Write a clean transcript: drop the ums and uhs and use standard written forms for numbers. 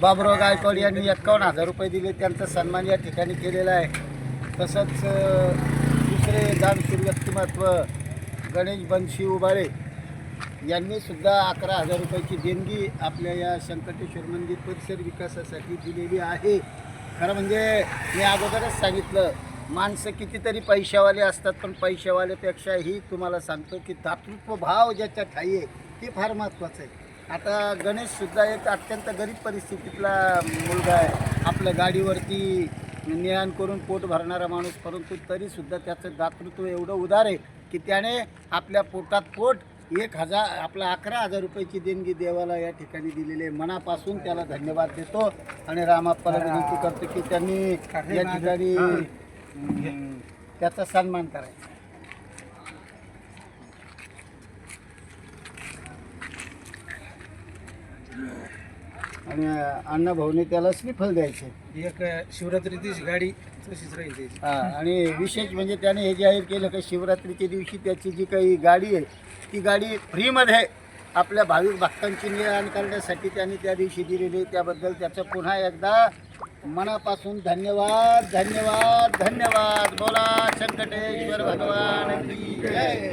बाबुराव गायकवाड यांनी 51,000 रुपये दिले, त्यांचा सन्मान या ठिकाणी केलेला आहे। तसंच दुसरे दानशूर व्यक्तिमत्व गणेश बनशी उबाळे यांनी सुद्धा 11,000 रुपयाची देणगी आपल्या या संकटेश्वर मंदिर परिसर विकासासाठी दिलेली आहे। खरं म्हणजे मी अगोदरच सांगितलं, माणसं कितीतरी पैशावाले असतात, पण पैशावाल्यापेक्षाही तुम्हाला सांगतो की दातृत्व भाव ज्याच्या ठाई आहे ते फार महत्त्वाचं आहे। आता गणेशसुद्धा एक अत्यंत गरीब परिस्थितीतला मुलगा आहे, आपल्या गाडीवरती ने-आण करून पोट भरणारा माणूस, परंतु तरीसुद्धा त्याचं दातृत्व एवढं उदार आहे की त्याने आपल्या पोटात पोट 11,000 रुपयाची देणगी देवाला या ठिकाणी दिलेली आहे। मनापासून त्याला धन्यवाद देतो आणि रामाप्पाला विनंती करतो की त्यांनी या ठिकाणी त्याचा सन्मान करायचा। आणि अण्णा भाऊने त्याला श्रीफळ द्यायचे। एक शिवरात्रीची गाडी तशीच राहील त्याची। आणि विशेष म्हणजे त्याने हे जाहीर केलं की शिवरात्रीच्या दिवशी त्याची जी काही गाडी आहे ती गाडी फ्रीमध्ये आपल्या भाविक भक्तांची ने-आण करण्यासाठी त्यांनी त्या दिवशी दिलेली। त्याबद्दल त्याचं पुन्हा एकदा मनापासून धन्यवाद धन्यवाद धन्यवाद। बोला संकटेश्वर भगवान की जय।